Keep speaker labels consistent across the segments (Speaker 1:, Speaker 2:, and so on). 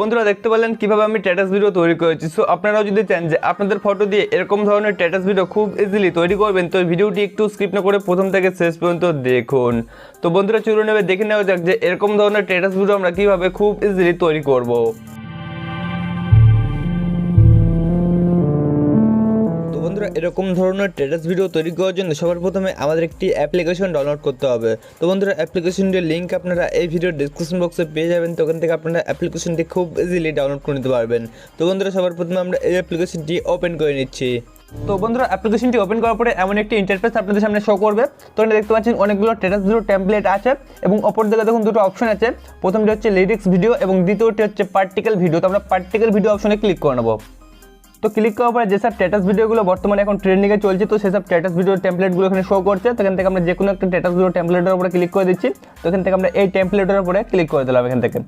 Speaker 1: বন্ধুরা দেখতে পেলেন কিভাবে আমি স্ট্যাটাস ভিডিও তৈরি করেছি। সো আপনারাও যদি চান যে আপনাদের ফটো দিয়ে এরকম ধরনের স্ট্যাটাস ভিডিও খুব ইজিলি তৈরি করবেন, তো ভিডিওটি একটু স্কিপ না করে প্রথম থেকে শেষ পর্যন্ত দেখুন। তো বন্ধুরা চলুন এবার দেখে নেওয়া যাক যে এরকম ধরনের স্ট্যাটাস ভিডিও আমরা কিভাবে খুব ইজিলি তৈরি করব। বন্ধুরা এরকম ধরনের স্ট্যাটাস ভিডিও তৈরি করার জন্য সবার প্রথমে আমাদের একটি অ্যাপ্লিকেশন ডাউনলোড করতে হবে। তো বন্ধুরা অ্যাপ্লিকেশনটির লিঙ্ক আপনারা এই ভিডিওর ডেসক্রিপশন বক্সে পেয়ে যাবেন। তো ওখান থেকে আপনারা অ্যাপ্লিকেশনটি খুব ইজিলি ডাউনলোড করে নিতে পারবেন। তো বন্ধুরা সবার প্রথমে আমরা এই অ্যাপ্লিকেশনটি ওপেন করে নিচ্ছি। তো বন্ধুরা অ্যাপ্লিকেশনটি ওপেন করার পরে এমন একটি ইন্টারফেস আপনাদের সামনে শো করবে। তো এখানে দেখতে পাচ্ছেন অনেকগুলো স্ট্যাটাস ভিডিও টেমপ্লেট আছে এবং অপর দিকে দেখুন দুটো অপশন আছে। প্রথমটি হচ্ছে লিরিক্স ভিডিও এবং দ্বিতীয়টি হচ্ছে পার্টিকেল ভিডিও। তো আমরা পার্টিকেল ভিডিও অপশনে ক্লিক করে নেব। তো ক্লিক করার পরে যেসব স্ট্যাটাস ভিডিওগুলো বর্তমানে এখন ট্রেন্ডিংয়ে চলছে, তো সেসব স্ট্যাটাস ভিডিও টেমপ্লেটগুলো এখানে শো করছে। তো এখান থেকে আমরা যে কোনো একটা স্ট্যাটাস ভিডিও টেমপ্লেটের উপরে ক্লিক করে দিচ্ছি। তো এখান থেকে আমরা এই টেমপ্লেটের উপরে ক্লিক করে দিলাম এখান থেকে।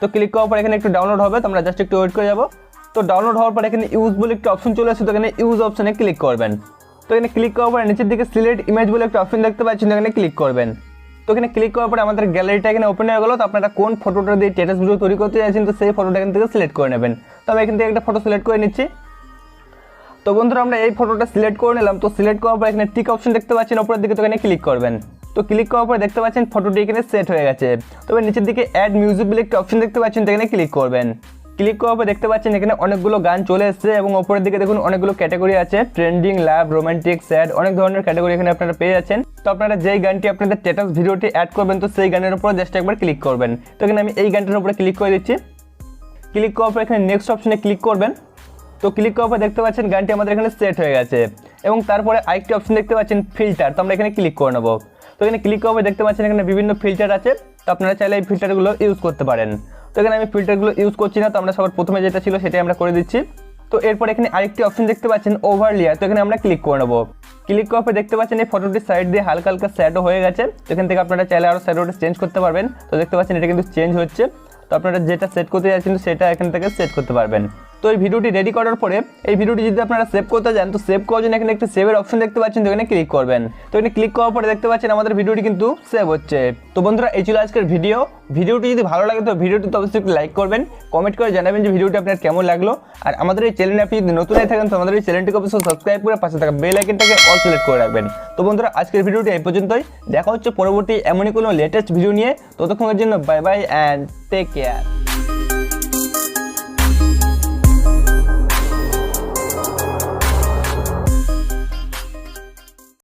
Speaker 1: তো ক্লিক করার পরে এখানে একটু ডাউনলোড হবে, তো আমরা জাস্ট একটু ওয়েট করে যাবো। তো ডাউনলোড হওয়ার পরে এখানে ইউজ বলে একটা অপশন চলে আসছে, তো এখানে ইউজ অপশনে ক্লিক করবেন। তো এখানে ক্লিক করার পরে নিচের দিকে সিলেক্ট ইমেজ বলে একটা অপশন দেখতে পাচ্ছেন, তো এখানে ক্লিক করবেন। তো এখানে ক্লিক করার পরে আমাদের গ্যালারিটা এখানে ওপেন হয়ে গেল। তো আপনারা কোন ফটোটা দিয়ে স্ট্যাটাস ভিডিও তৈরি করতে চাইছেন, তো সেই ফটোটা এখান থেকে সিলেক্ট করে নেবেন। তো আমি এখান থেকে একটা ফটো সিলেক্ট করে নিচ্ছি। তো বন্ধুরা আমরা এই ফটোটা সিলেক্ট করে নিলাম। তো সিলেক্ট করার পর এখানে টিক অপশন দেখতে পাচ্ছেন উপরের দিকে, তো এখানে ক্লিক করবেন। তো ক্লিক করার পরে দেখতে পাচ্ছেন ফটোটি এখানে সেট হয়ে গেছে। তবে নিচের দিকে অ্যাড মিউজিক বলে একটা অপশন দেখতে পাচ্ছেন, তো এখানে ক্লিক করবেন। ক্লিক করার পর দেখতে পাচ্ছেন এখানে অনেকগুলো গান চলে এসেছে এবং উপরের দিকে দেখুন অনেকগুলো ক্যাটাগরি আছে, ট্রেন্ডিং, লাভ, রোমান্টিক, স্যাড, অনেক ধরনের ক্যাটাগরি এখানে আপনারা পেয়ে যাচ্ছেন। তো আপনারা যেই গানটি আপনাদের স্ট্যাটাস ভিডিওটি অ্যাড করবেন, তো সেই গানের উপর জাস্ট একবার ক্লিক করবেন। তো এখানে আমি এই গানটার উপরে ক্লিক করে দিচ্ছি। ক্লিক করার পর এখানে নেক্সট অপশনে ক্লিক করবেন। তো ক্লিক করার পর দেখতে পাচ্ছেন গানটি আমাদের এখানে সেট হয়ে গেছে এবং তারপরে আরেকটি অপশন দেখতে পাচ্ছেন ফিল্টার। তো আমরা এখানে ক্লিক করে নেব। তো এখানে ক্লিক করার পর দেখতে পাচ্ছেন এখানে বিভিন্ন ফিল্টার আছে। তো আপনারা চাইলে এই ফিল্টারগুলো ইউজ করতে পারেন। তো এখানে আমি ফিল্টারগুলো ইউজ করছি না, তো আমরা সবার প্রথমে যেটা ছিল সেটাই আমরা করে দিচ্ছি। তো এরপর এখানে আরেকটি অপশন দেখতে পাচ্ছেন ওভারলেয়ার। তো এখানে আমরা ক্লিক করে নেব। ক্লিক করার পর দেখতে পাচ্ছেন এই ফটোটির সাইড দিয়ে হালকা হালকা শ্যাডো হয়ে গেছে। তো এখান থেকে আপনারা চাইলে আরও শ্যাডোটা চেঞ্জ করতে পারবেন। তো দেখতে পাচ্ছেন এটা কিন্তু চেঞ্জ হচ্ছে। তো আপনারা যেটা সেট করতে চাইছেন সেটা এখান থেকে সেট করতে পারবেন। তো এই ভিডিওটি রেডি করার পরে এই ভিডিওটি যদি আপনারা সেভ করতে চান, তো সেভ করার জন্য এখানে একটা সেভের অপশন দেখতে পাচ্ছেন, তো এখানে ক্লিক করবেন। তো এখানে ক্লিক করার পরে দেখতে পাচ্ছেন আমাদের ভিডিওটি কিন্তু সেভ হচ্ছে। তো বন্ধুরা এই ছিল আজকের ভিডিওটি যদি ভালো লাগে তো ভিডিওটি তো অবশ্যই একটু লাইক করবেন, কমেন্ট করে জানাবেন যে ভিডিওটি আপনার কেমন লাগলো। আর আমাদের এই চ্যানেলে আপনি যদি নতুন হয়ে থাকেন তো আমাদের এই চ্যানেলটিকে অবশ্যই সাবস্ক্রাইব করে পাশে থাকা বেল আইকনটাকে অল সিলেক্ট করে রাখবেন। তো বন্ধুরা আজকের ভিডিওটি এই পর্যন্তই, দেখা হচ্ছে পরবর্তী এমনই কোনো লেটেস্ট ভিডিও নিয়ে। ততক্ষণের জন্য bye bye and take care.